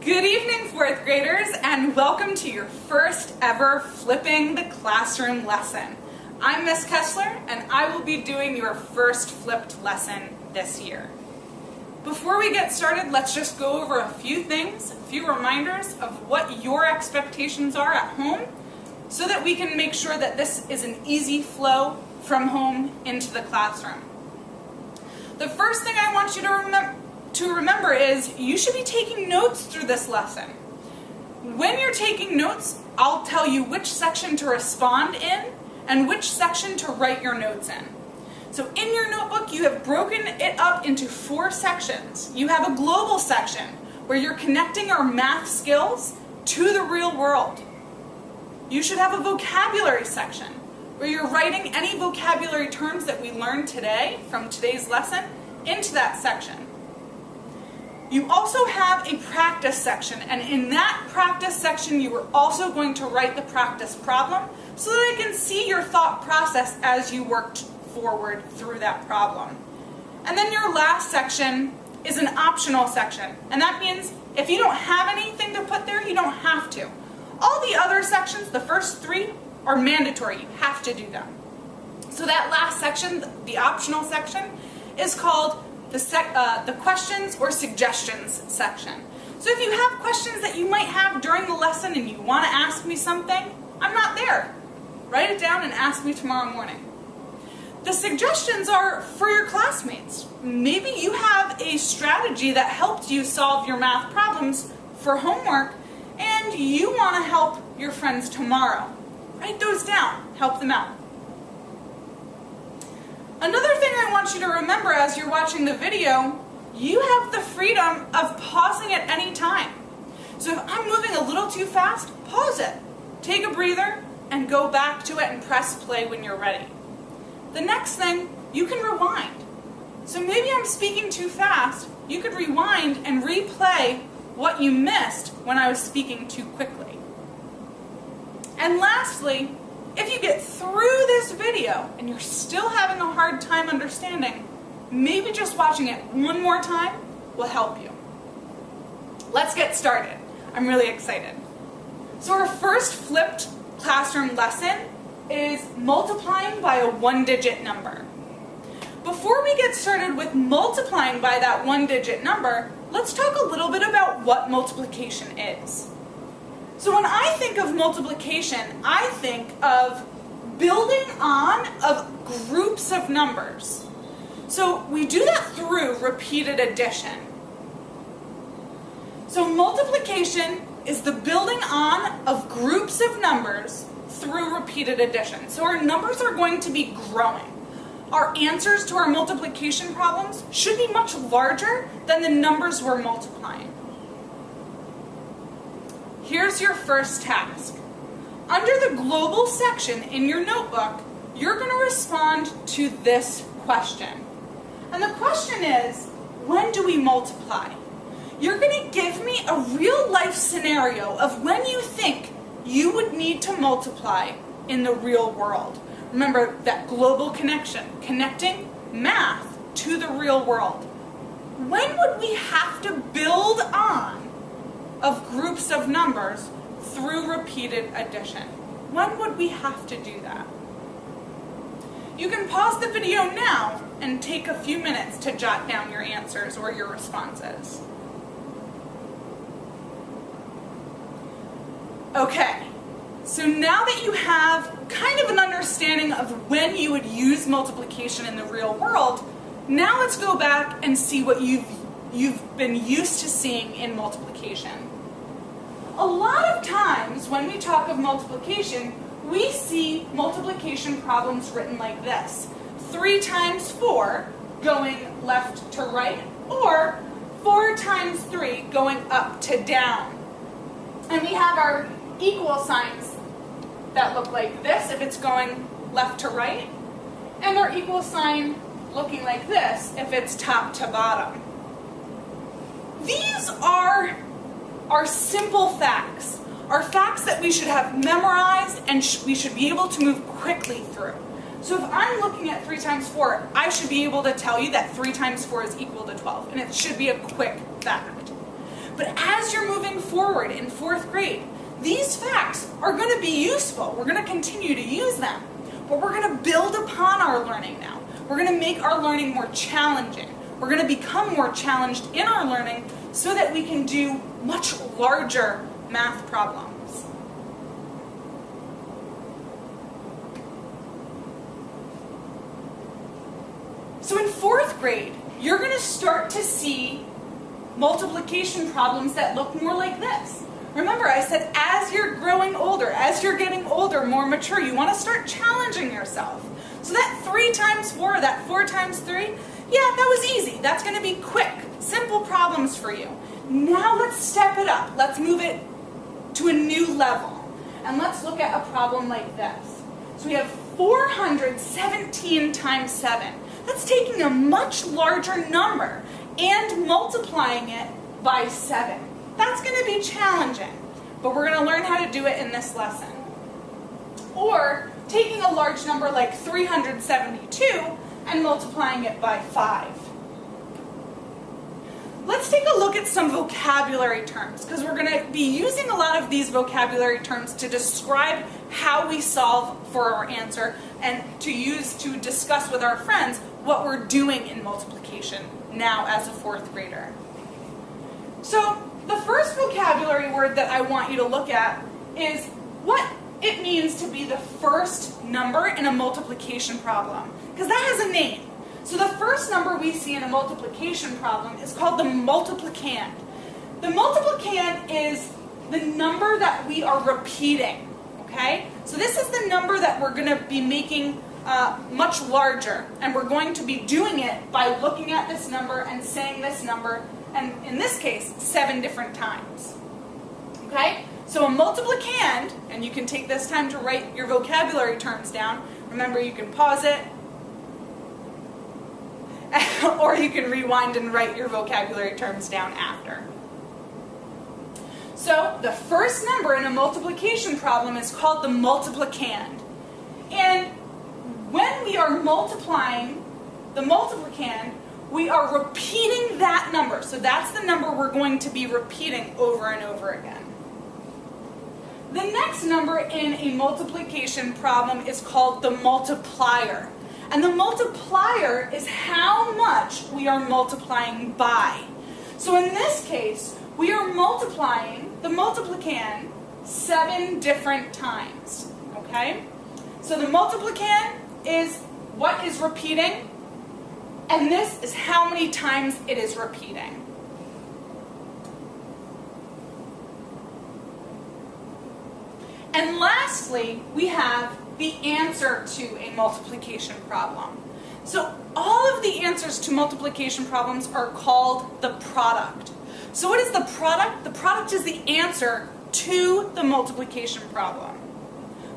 Good evening, fourth graders, and welcome to your first ever Flipping the Classroom lesson. I'm Miss Kessler, and I will be doing your first flipped lesson this year. Before we get started, let's just go over a few things, a few reminders of what your expectations are at home, so that we can make sure that this is an easy flow from home into the classroom. The first thing I want you to remember is you should be taking notes through this lesson. When you're taking notes, I'll tell you which section to respond in and which section to write your notes in. So in your notebook, you have broken it up into 4 sections. You have a global section where you're connecting our math skills to the real world. You should have a vocabulary section where you're writing any vocabulary terms that we learned today from today's lesson into that section. You also have a practice section, and in that practice section you are also going to write the practice problem so that I can see your thought process as you worked forward through that problem. And then your last section is an optional section, and that means if you don't have anything to put there, you don't have to. All the other sections, the first 3, are mandatory. You have to do them. So that last section, the optional section, is called the questions or suggestions section. So if you have questions that you might have during the lesson and you want to ask me something, I'm not there. Write it down and ask me tomorrow morning. The suggestions are for your classmates. Maybe you have a strategy that helped you solve your math problems for homework and you want to help your friends tomorrow. Write those down. Help them out. Another thing I want you to remember as you're watching the video, you have the freedom of pausing at any time. So if I'm moving a little too fast, pause it. Take a breather and go back to it and press play when you're ready. The next thing, you can rewind. So maybe I'm speaking too fast. You could rewind and replay what you missed when I was speaking too quickly. And lastly, if you get through this video and you're still having a hard time understanding, maybe just watching it one more time will help you. Let's get started. I'm really excited. So our first flipped classroom lesson is multiplying by a 1-digit number. Before we get started with multiplying by that 1-digit number, let's talk a little bit about what multiplication is. So when I think of multiplication, I think of building on of groups of numbers. So we do that through repeated addition. So multiplication is the building on of groups of numbers through repeated addition. So our numbers are going to be growing. Our answers to our multiplication problems should be much larger than the numbers we're multiplying. Here's your first task. Under the global section in your notebook, you're going to respond to this question. And the question is, when do we multiply? You're going to give me a real life scenario of when you think you would need to multiply in the real world. Remember that global connection, connecting math to the real world. When would we have to build on of groups of numbers through repeated addition? When would we have to do that? You can pause the video now and take a few minutes to jot down your answers or your responses. Okay, so now that you have kind of an understanding of when you would use multiplication in the real world, now let's go back and see what you've been used to seeing in multiplication. A lot of times when we talk of multiplication, we see multiplication problems written like this. 3 times 4 going left to right, or 4 times 3 going up to down. And we have our equal signs that look like this if it's going left to right, and our equal sign looking like this if it's top to bottom. These are simple facts, are facts that we should have memorized and we should be able to move quickly through. So if I'm looking at 3 times 4, I should be able to tell you that 3 times 4 is equal to 12, and it should be a quick fact. But as as you're moving forward in 4th grade, these facts are going to be useful. We're going to continue to use them, but we're going to build upon our learning now. We're going to make our learning more challenging. We're going to become more challenged in our learning so that we can do much larger math problems. So in 4th grade, you're going to start to see multiplication problems that look more like this. Remember, I said as you're growing older, as you're getting older, more mature, you want to start challenging yourself. So that 3 times 4, that 4 times 3, yeah, that was easy. That's going to be quick, simple problems for you. Now let's step it up. Let's move it to a new level. And let's look at a problem like this. So we have 417 times 7. That's taking a much larger number and multiplying it by 7. That's going to be challenging, but we're going to learn how to do it in this lesson. Or taking a large number like 372 and multiplying it by 5. Let's take a look at some vocabulary terms, because we're going to be using a lot of these vocabulary terms to describe how we solve for our answer and to discuss with our friends what we're doing in multiplication now as a 4th grader. So the first vocabulary word that I want you to look at is what it means to be the first number in a multiplication problem, because that has a name. So the first number we see in a multiplication problem is called the multiplicand. The multiplicand is the number that we are repeating, okay? So this is the number that we're going to be making much larger, and we're going to be doing it by looking at this number and saying this number, and in this case, 7 different times, okay? So a multiplicand, and you can take this time to write your vocabulary terms down. Remember, you can pause it, or you can rewind and write your vocabulary terms down after. So the first number in a multiplication problem is called the multiplicand. And when we are multiplying the multiplicand, we are repeating that number. So that's the number we're going to be repeating over and over again. The next number in a multiplication problem is called the multiplier. And the multiplier is how much we are multiplying by. So in this case, we are multiplying the multiplicand 7 different times, okay? So the multiplicand is what is repeating, and this is how many times it is repeating. And lastly, we have the answer to a multiplication problem. So all of the answers to multiplication problems are called the product. So what is the product? The product is the answer to the multiplication problem.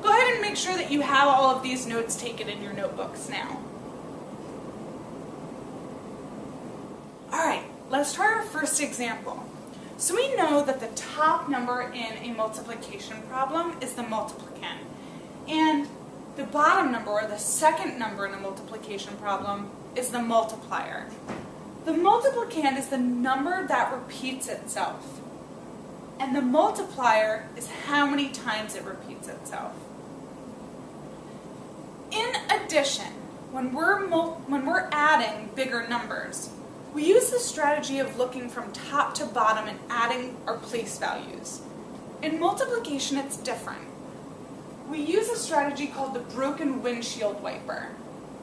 Go ahead and make sure that you have all of these notes taken in your notebooks now. Alright, let's try our first example. So we know that the top number in a multiplication problem is the multiplicand. And the bottom number, or the second number in a multiplication problem, is the multiplier. The multiplicand is the number that repeats itself. And the multiplier is how many times it repeats itself. In addition, when we're adding bigger numbers, we use the strategy of looking from top to bottom and adding our place values. In multiplication, it's different. We use a strategy called the broken windshield wiper.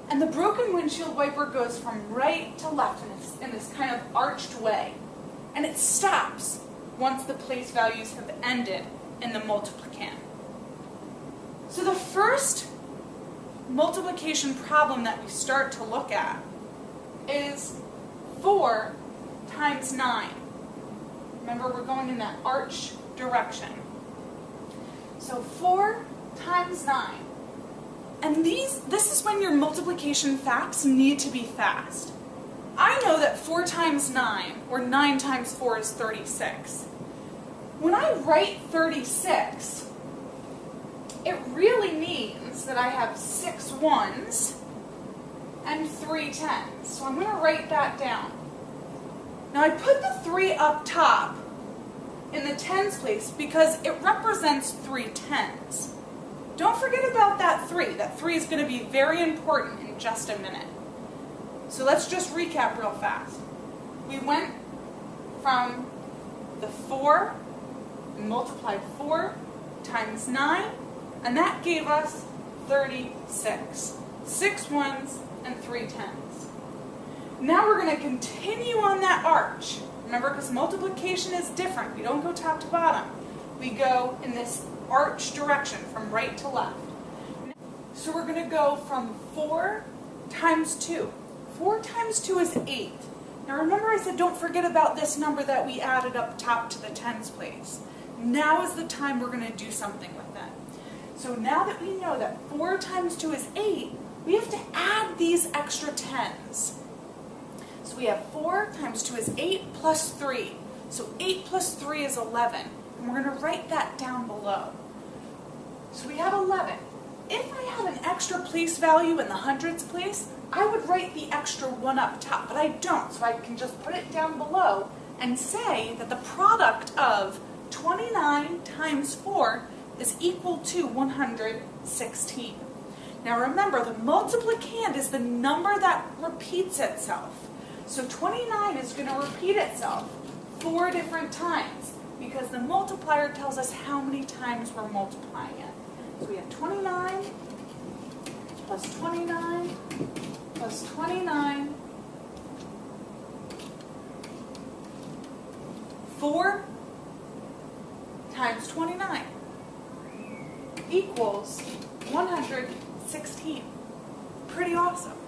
And the broken windshield wiper goes from right to left in this kind of arched way. And it stops once the place values have ended in the multiplicand. So the first multiplication problem that we start to look at is 4 times 9. Remember, we're going in that arch direction. So 4 times 9. And this is when your multiplication facts need to be fast. I know that 4 times 9, or 9 times 4 is 36. When I write 36, it really means that I have 6 1s and 3 10s. So I'm going to write that down. Now I put the 3 up top in the tens place because it represents 3 tens. Don't forget about that 3. That 3 is going to be very important in just a minute. So let's just recap real fast. We went from the 4 and multiplied 4 times 9, and that gave us 36. 6 ones and 3 tens. Now we're going to continue on that arch. Remember, because multiplication is different. We don't go top to bottom. We go in this arch direction from right to left. So we're going to go from 4 times 2. 4 times 2 is 8. Now remember I said don't forget about this number that we added up top to the tens place. Now is the time we're going to do something with that. So now that we know that 4 times 2 is 8, we have to add these extra tens. So we have 4 times 2 is 8 plus 3. So 8 plus 3 is 11. And we're going to write that down below. So we have 11. If I had an extra place value in the hundreds place, I would write the extra 1 up top, but I don't. So I can just put it down below and say that the product of 29 times 4 is equal to 116. Now remember, the multiplicand is the number that repeats itself. So 29 is going to repeat itself 4 different times because the multiplier tells us how many times we're multiplying it. So we have 29 plus 29 plus 29, 4 times 29 equals 116. Pretty awesome.